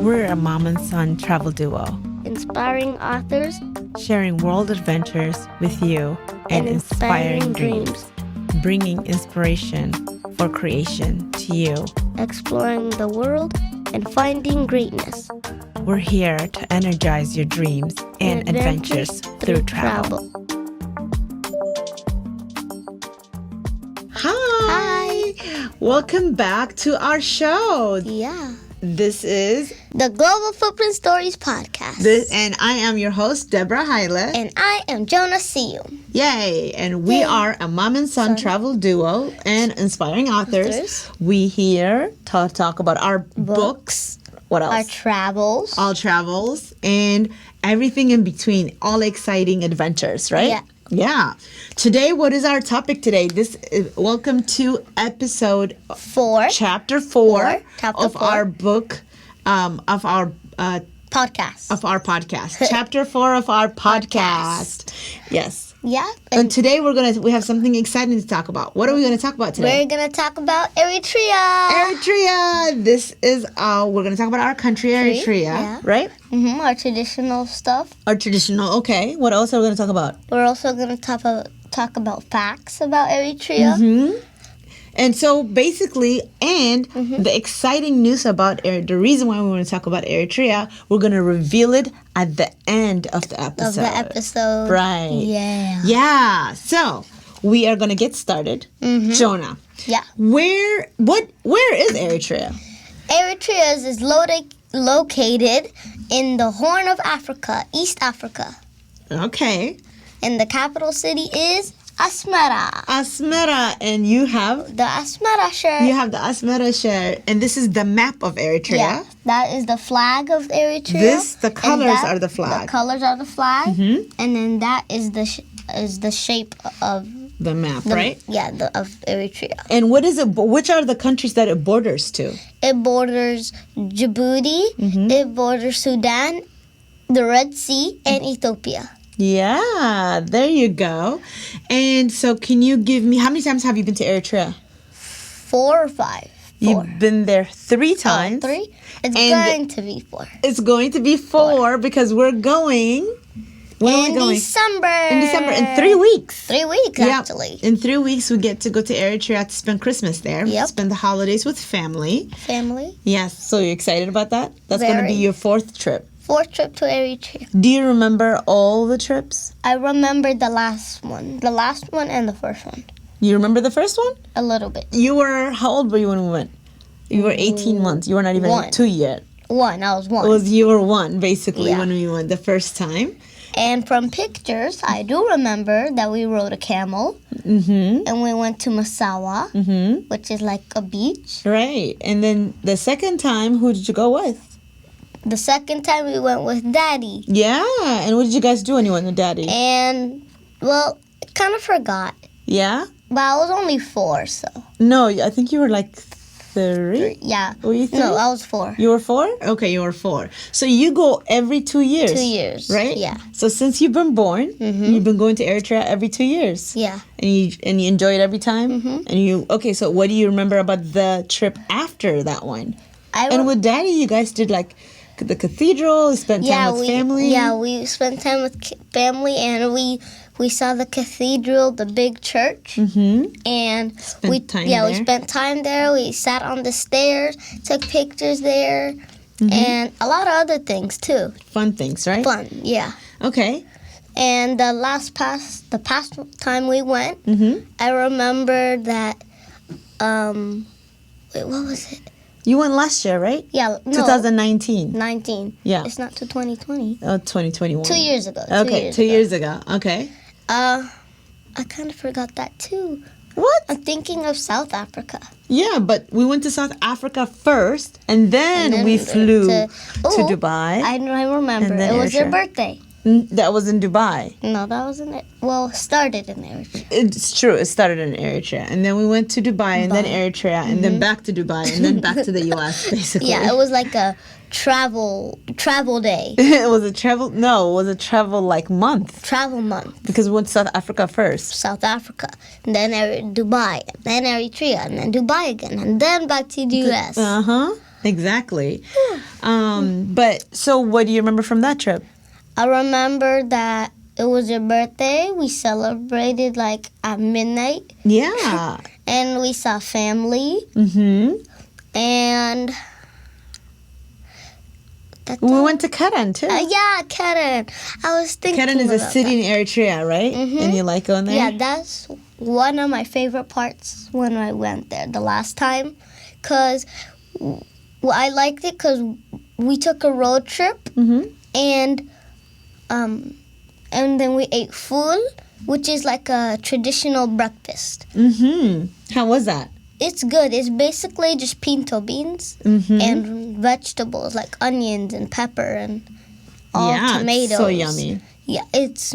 We're a mom and son travel duo, inspiring authors, sharing world adventures with you, and inspiring dreams, bringing inspiration for creation to you, exploring the world and finding greatness. We're here to energize your dreams and adventures through travel. Hi! Welcome back to our show. Yeah. This is the Global Footprint Stories podcast. And I am your host, Deborah Hyla. And I am Jonah Siu. Yay! And we are a mom and son travel duo and inspiring authors. We here to talk about our books. What else? Our travels. All travels and everything in between. All exciting adventures, right? Yeah. Yeah. Today, what is our topic today? Welcome to episode 4. Chapter 4 Chapter of 4. our book, of our podcast. Of our podcast. Chapter 4 of our podcast. Yes. Yeah. And today we have something exciting to talk about. What are we going to talk about today? We're going to talk about Eritrea. Eritrea. This is we're going to talk about our country, Eritrea, right? Mm-hmm. Our traditional stuff. Our traditional. Okay. What else are we going to talk about? We're also going to talk about facts about Eritrea. Mm-hmm. And so basically, the exciting news about the reason why we want to talk about Eritrea, we're going to reveal it at the end of the episode. Right. Yeah. Yeah. So we are going to get started. Mm-hmm. Jonah. Yeah. Where is Eritrea? Eritrea is located in the Horn of Africa, East Africa. Okay. And the capital city is Asmara. And you have the Asmara shirt. You have the Asmara shirt, and this is the map of Eritrea. Yeah, that is the flag of Eritrea. The colors are the flag. The colors are the flag, and then that is the shape of the map, right? Yeah, of Eritrea. And what is it? Which are the countries that it borders to? It borders Djibouti. It borders Sudan, the Red Sea, and Ethiopia. Yeah, there you go. And so can you give me, how many times have you been to Eritrea? 4 or 5. 4. You've been there 3 times. 3? It's going to be 4. It's going to be 4 because we're going... When are we going? December. In December, in 3 weeks. 3 weeks, actually. In 3 weeks, we get to go to Eritrea to spend Christmas there. Yep. Spend the holidays with family. Family. Yes, so you're excited about that? That's going to be your 4th trip. 4th trip to Eritrea. Do you remember all the trips? I remember the last one. The last one and the first one. You remember the first one? A little bit. How old were you when we went? You were 18 months. You were not even 2 yet. 1. I was 1. You were 1, basically, when we went the first time. And from pictures, I do remember that we rode a camel. Mm-hmm. And we went to Massawa, which is like a beach. Right. And then the second time, who did you go with? The second time we went with Daddy. Yeah. And what did you guys do when you went with Daddy? And, well, I kind of forgot. Yeah? But I was only 4, so. No, I think you were like 3. Yeah. Were you 3? No, I was 4. You were 4? Okay, you were 4. So you go every 2 years. 2 years. Right? Yeah. So since you've been born, you've been going to Eritrea every 2 years. Yeah. And you enjoy it every time? Mm-hmm. So what do you remember about the trip after that one? And with Daddy, you guys did like the cathedral, spent time with family? Yeah, we spent time with family, and we saw the cathedral, the big church, and we spent time there. We sat on the stairs, took pictures there, and a lot of other things too. Fun things, right? Fun, yeah. Okay. And the past time we went, I remember that. Wait, what was it? You went last year, right? Yeah, no. 2019. 19. Yeah. It's not to 2020. Oh, 2021. 2 years ago. Okay, 2 years ago. Okay. I kind of forgot that too. What? I'm thinking of South Africa. Yeah, but we went to South Africa first, and then we flew to Dubai. I remember. It was your birthday. That was in Dubai. No, that wasn't it. Well, started in Eritrea. It's true. It started in Eritrea. And then we went to Dubai, and then Eritrea, and then back to Dubai, and then back to the U.S., basically. Yeah, it was like a travel day. It was a travel like month. Travel month. Because we went to South Africa first. South Africa, and then Dubai, and then Eritrea, and then Dubai again, and then back to the U.S. Exactly. But so what do you remember from that trip? I remember that it was your birthday. We celebrated like at midnight. Yeah. And we saw family. And we went to Keren too. Yeah, Keren. I was thinking Keren is a city in Eritrea, right? And you like going there? Yeah, that's one of my favorite parts when I went there the last time. Because I liked it because we took a road trip. And then we ate food, which is like a traditional breakfast. How was that? It's good. It's basically just pinto beans and vegetables like onions and pepper and tomatoes. It's so yummy. Yeah, it's...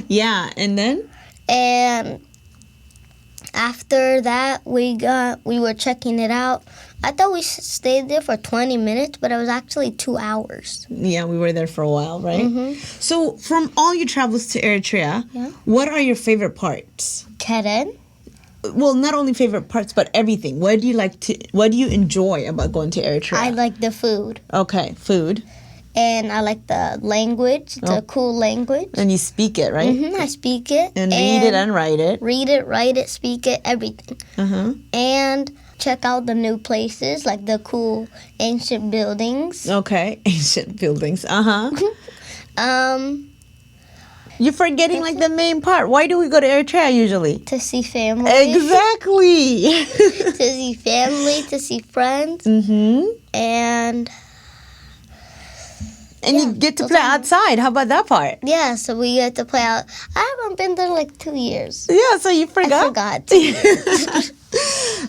Yeah, and then? And after that, we were checking it out. I thought we stayed there for 20 minutes, but it was actually 2 hours. Yeah, we were there for a while, right? So, from all your travels to Eritrea, what are your favorite parts? Keren. Well, not only favorite parts, but everything. What do you enjoy about going to Eritrea? I like the food. Okay, food. And I like the language. It's a cool language. And you speak it, right? I speak it. And read it and write it. Read it, write it, speak it, everything. And check out the new places, like the cool ancient buildings. Okay, ancient buildings. You're forgetting like the main part. Why do we go to Eritrea usually? To see family. Exactly. To see family, to see friends. And you get to play outside. How about that part? Yeah, so we get to play out. I haven't been there like 2 years. Yeah, so you forgot? I forgot.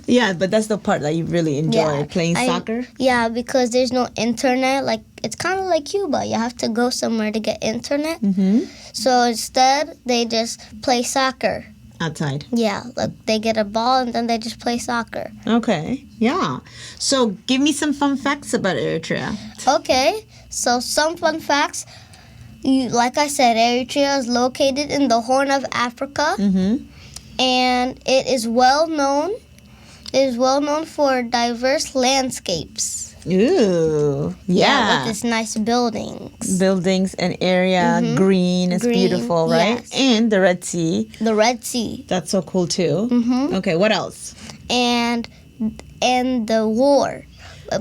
Yeah, but that's the part that you really enjoy, playing soccer? Yeah, because there's no internet. Like, it's kind of like Cuba. You have to go somewhere to get internet. So instead, they just play soccer. Outside? Yeah, like they get a ball and then they just play soccer. Okay, yeah. So give me some fun facts about Eritrea. Okay, so some fun facts. Like I said, Eritrea is located in the Horn of Africa. And it is well known. It is well known for diverse landscapes. Ooh, yeah. With its nice buildings. Buildings and area, green. It's beautiful, right? Yes. And the Red Sea. The Red Sea. That's so cool too. Okay, what else? And the war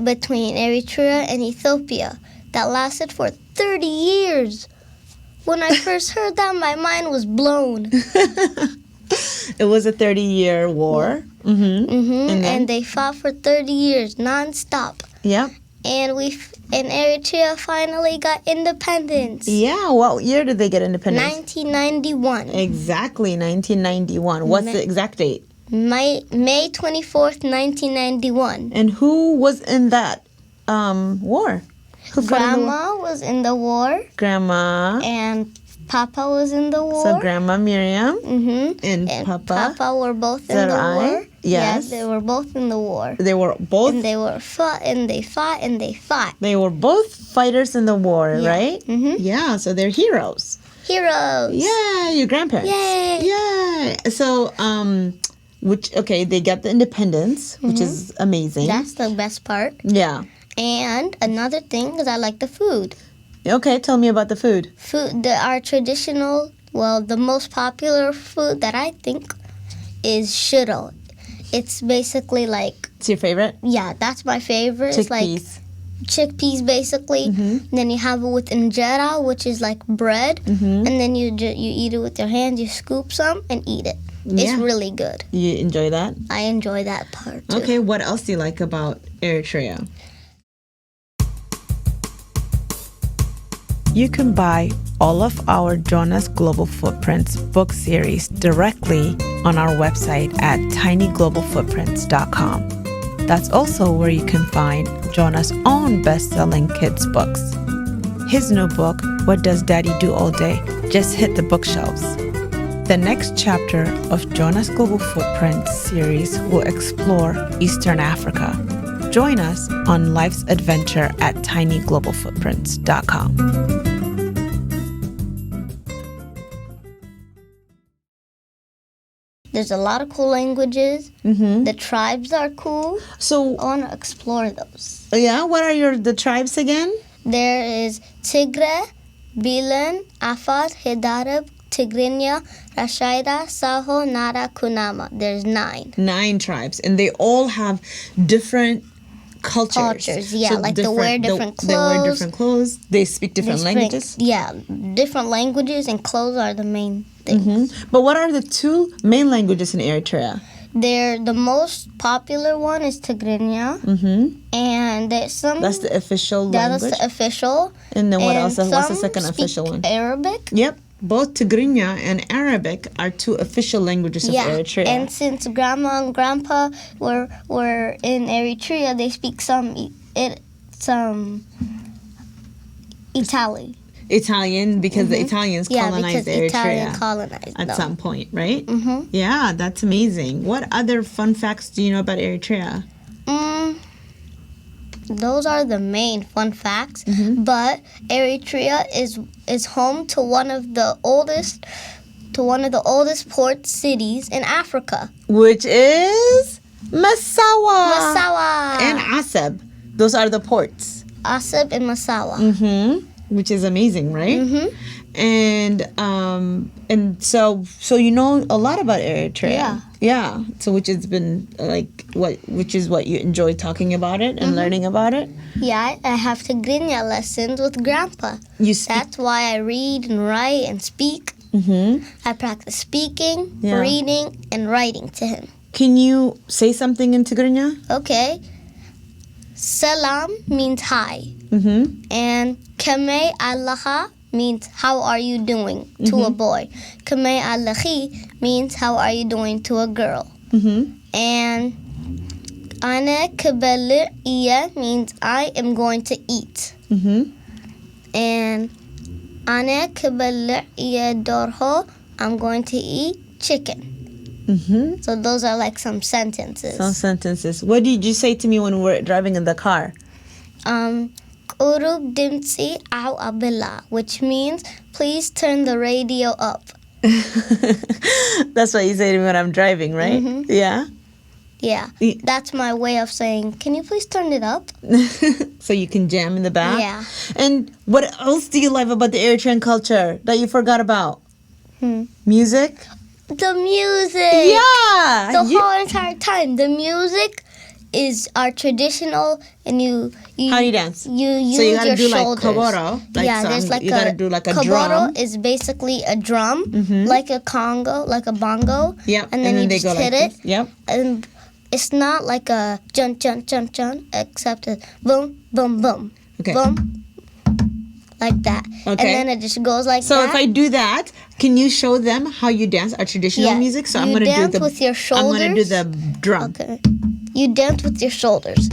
between Eritrea and Ethiopia that lasted for 30 years. When I first heard that, my mind was blown. It was a 30-year war. And they fought for 30 years nonstop. Yep. And Eritrea finally got independence. Yeah, what year did they get independence? 1991. Exactly, 1991. What's the exact date? May 24th, 1991. And who was in that war? Grandma was in the war. Grandma. And Papa was in the war. So Grandma Miriam and Papa were both in the war. Yes. Yeah, they were both in the war. They were both. And they were fought and they fought and they fought. They were both fighters in the war, right? Yeah, so they're heroes. Heroes. Yeah, your grandparents. Yay. Yeah. So, they got the independence, which is amazing. That's the best part. Yeah. And another thing is I like the food. Okay, tell me about the food. Our traditional, the most popular food that I think is shiro. It's basically like... It's your favorite? Yeah, that's my favorite. Chickpeas. It's like chickpeas, basically. Then you have it with injera, which is like bread. And then you eat it with your hands. You scoop some and eat it. Yeah. It's really good. You enjoy that? I enjoy that part, too. Okay, what else do you like about Eritrea? You can buy all of our Jonah's Global Footprints book series directly on our website at tinyglobalfootprints.com. That's also where you can find Jonah's own best-selling kids' books. His new book, What Does Daddy Do All Day?, just hit the bookshelves. The next chapter of Jonah's Global Footprints series will explore Eastern Africa. Join us on life's adventure at tinyglobalfootprints.com. There's a lot of cool languages. The tribes are cool. So I want to explore those. Yeah, what are the tribes again? There is Tigre, Bilan, Afar, Hidarab, Tigrinya, Rashaida, Saho, Nara, Kunama. There's 9. 9 tribes, and they all have different cultures. Yeah, so like they wear different clothes. They wear different clothes. They speak different languages. Yeah, different languages and clothes are the main things. But what are the 2 main languages in Eritrea? The most popular one is Tigrinya, and there's some. That's the official language. That's the official. And then what else? What's the second official one? Arabic. Yep. Both Tigrinya and Arabic are 2 official languages of Eritrea. And since Grandma and Grandpa were in Eritrea, they speak some Italian, because the Italians colonized Eritrea at some point, right? Yeah, that's amazing. What other fun facts do you know about Eritrea? Those are the main fun facts. But Eritrea is home to one of the oldest port cities in Africa, which is Massawa and Asab. Those are the ports. Asab and Massawa. Which is amazing, right? And so you know a lot about Eritrea. Yeah. So which has been which is what you enjoy talking about it and learning about it? Yeah, I have Tigrinya lessons with Grandpa. That's why I read and write and speak. I practice speaking, reading, and writing to him. Can you say something in Tigrinya? Okay. Salam means hi. And Kame Allaha means how are you doing to a boy. Kame Allahi means how are you doing to a girl. And Ana Kabele Iya means I am going to eat. And Ana Kabele Iya Dorho, I'm going to eat chicken. So those are like some sentences. What did you say to me when we were driving in the car? Urub dimtsi au abila, which means please turn the radio up. That's what you say to me when I'm driving, right? Yeah. That's my way of saying, can you please turn it up? So you can jam in the back? Yeah. And what else do you love about the Eritrean culture that you forgot about? Music? The music! Yeah! The whole entire time. The music is our traditional, and you how do you dance? You use your shoulders. Like koboro, there's like you gotta do like a koboro drum. Koboro is basically a drum, like a congo, like a bongo. Yep. And then you just hit it. Yep. And it's not like a jun jun jun jun, except a boom boom boom. Okay. Boom. Like that. Okay. And then it just goes like that. So if I do that, can you show them how you dance our traditional music? So I'm gonna dance with your shoulders. I'm gonna do the drum. Okay. You dance with your shoulders.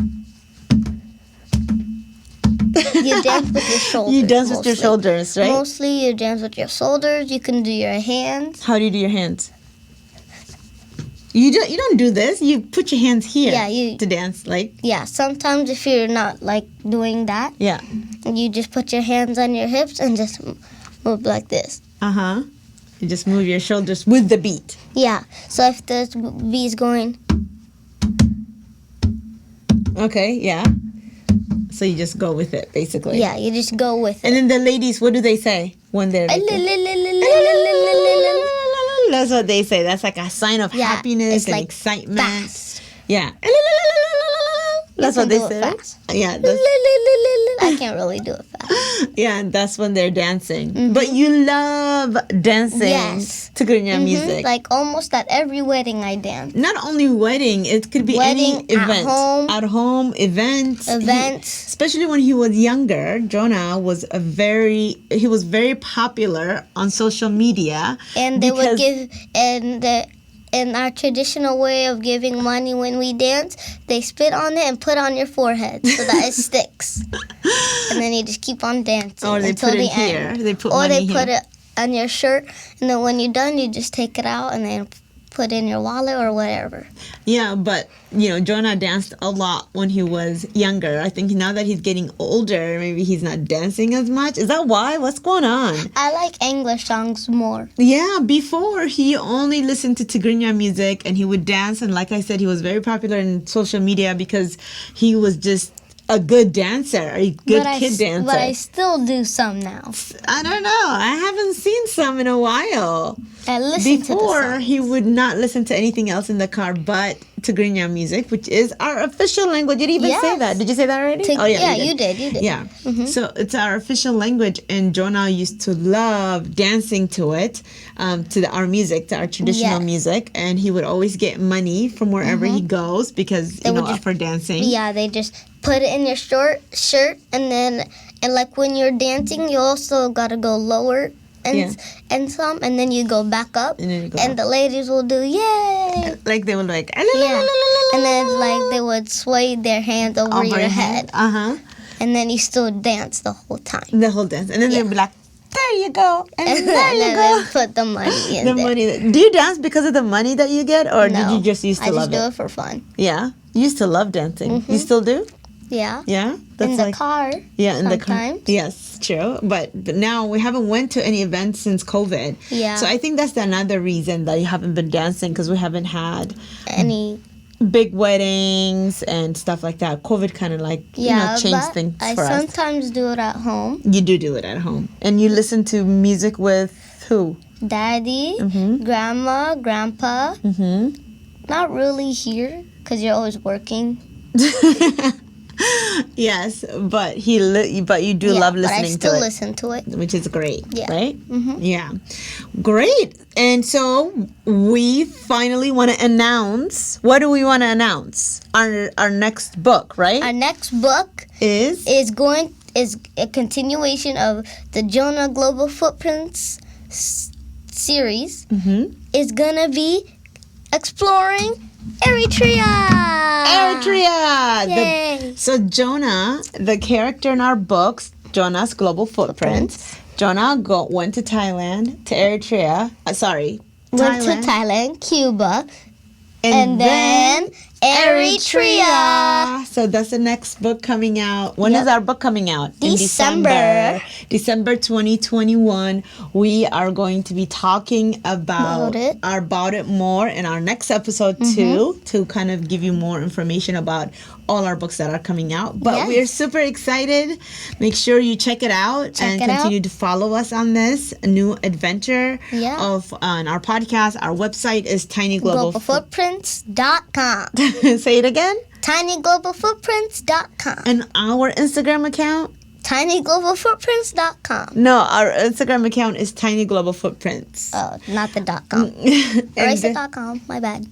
You dance with your shoulders. You dance with your shoulders, right? Mostly you dance with your shoulders. You can do your hands. How do you do your hands? You don't do this. You put your hands here to dance, like. Yeah, sometimes if you're not like doing that. Yeah. You just put your hands on your hips and just move like this. You just move your shoulders with the beat. Yeah. So if the beat is going. Okay, yeah. So you just go with it, basically. Yeah, you just go with it. And then the ladies, what do they say when they're like That's what they say. That's like a sign of happiness and like excitement. Fast. Yeah. That's what they say. Fast. Yeah. I can't really do it fast. Yeah, and that's when they're dancing. But you love dancing to Tigrinya music. Like almost at every wedding I dance. Not only wedding, it could be any event. At home, events. Especially when he was younger, Jonah was very popular on social media. And they would give in our traditional way of giving money when we dance, they spit on it and put on your forehead so that it sticks. And then you just keep on dancing until the end. They put money here. Put it on your shirt, and then when you're done, you just take it out and then put in your wallet or whatever. Yeah, but, Jonah danced a lot when he was younger. I think now that he's getting older, maybe he's not dancing as much. Is that why? What's going on? I like English songs more. Yeah, before he only listened to Tigrinya music and he would dance. And like I said, he was very popular in social media because he was just a good dancer, a good kid dancer. But I still do some now. I don't know. I haven't seen some in a while. I listen to the songs. He would not listen to anything else in the car but Tigrinya music, which is our official language. Did you even say that? Did you say that already? You did. Yeah. Mm-hmm. So it's our official language, and Jonah used to love dancing to it, to our music, to our traditional music, and he would always get money from wherever he goes because, for dancing. Yeah, they just put it in your shirt, and like when you're dancing, you also got to go lower. And then you go back up, and the ladies will do yay, like they would like, and then like they would sway their hand over your head, and then you still dance the whole time. The whole dance, and then they'd be like, there you go, and there you go. Put the money in there. Money. Do you dance because of the money that you get, or did you just used to love it? I just do it for fun. Yeah, you used to love dancing. Mm-hmm. You still do? Yeah. Yeah? That's in the car. Yeah, in sometimes. the car. Yes, true. But now we haven't went to any events since COVID. Yeah. So I think that's another reason that you haven't been dancing, because we haven't had any big weddings and stuff like that. COVID kind of changed things for us. I sometimes do it at home. You do it at home. And you listen to music with who? Daddy, Grandma, Grandpa. Not really here, because you're always working. Yes, but you do love listening to it. But I still listen to it, which is great. Yeah. Right? Mm-hmm. Yeah, great. And so we finally want to announce. What do we want to announce? Our next book, right? Our next book is a continuation of the Jonah Global Footprints series. Is gonna be exploring Eritrea! Yay! So Jonah, the character in our books, Jonah's Global Footprints. Jonah went to Thailand, to Eritrea. Went to Thailand, Cuba, and then Eritrea. So that's the next book coming out. When is our book coming out? December. December 2021. We are going to be talking about it more in our next episode too, to kind of give you more information about all our books that are coming out. But we're super excited. Make sure you check it out and continue to follow us on this new adventure on our podcast. Our website is tinyglobalfootprints.com. Say it again. tinyglobalfootprints.com. And our Instagram account? tinyglobalfootprints.com. No, our Instagram account is tinyglobalfootprints. Oh, not the .com. Erase the .com. My bad.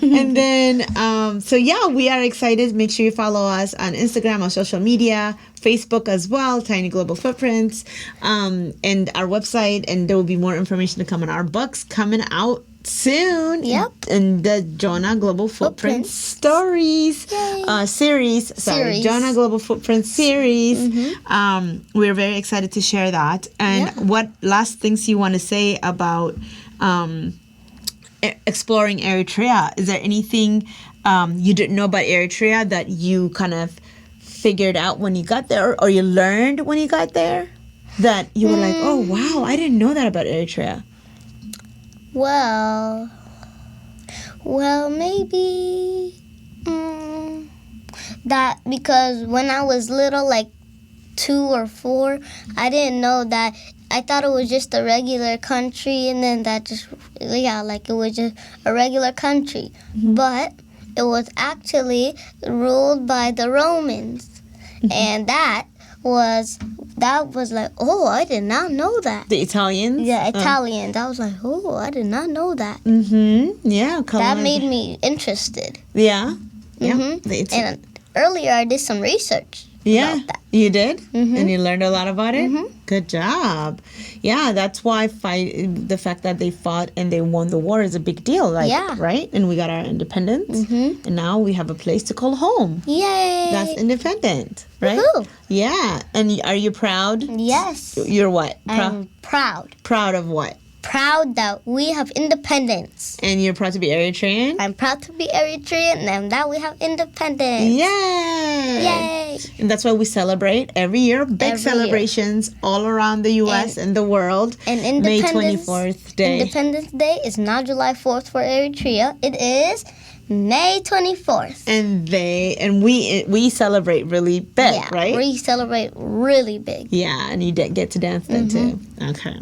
And then, we are excited. Make sure you follow us on Instagram, on social media, Facebook as well, Tiny Global Footprints, and our website. And there will be more information to come on our books coming out soon. Yep. In the Jonah Global Footprints series. Jonah Global Footprints series. We're very excited to share that. And what last things you want to say about exploring Eritrea? Is there anything you didn't know about Eritrea that you kind of figured out when you got there, or you learned when you got there, that you were like, oh wow, I didn't know that about Eritrea? Well, maybe that, because when I was little, like 2 or 4, I didn't know that. I thought it was just a regular country, and then that just, it was just a regular country. But it was actually ruled by the Romans. And that was like, oh, I did not know that. The Italians? Yeah, Italians. I was like, oh, I did not know that. Yeah. That made me interested. Yeah. And earlier I did some research about that. You did? And you learned a lot about it? Good job. Yeah, that's why the fact that they fought and they won the war is a big deal. Right? And we got our independence. And now we have a place to call home. Yay! That's independent, right? Woo-hoo. Yeah. And are you proud? Yes. You're what? I'm proud. Proud of what? proud that we have independence. And you're proud to be Eritrean? I'm proud to be Eritrean and that we have independence. Yay! Yay! And that's why we celebrate every year. Big celebrations all around the U.S. and the world. And May 24th Day. Independence Day is not July 4th for Eritrea. It is May 24th. And we celebrate really big, right? We celebrate really big. Yeah, and you get to dance then too. Okay.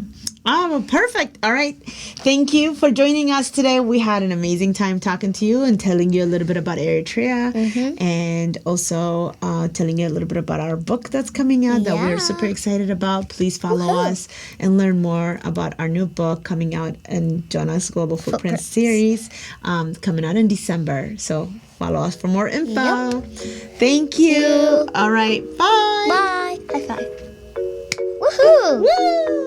Oh, well, perfect. All right. Thank you for joining us today. We had an amazing time talking to you and telling you a little bit about Eritrea and also telling you a little bit about our book that's coming out that we're super excited about. Please follow us and learn more about our new book coming out in Jonah's Global Footprint series coming out in December. So follow us for more info. Thank you. All right. Bye. Bye. High five. Woohoo! Woo!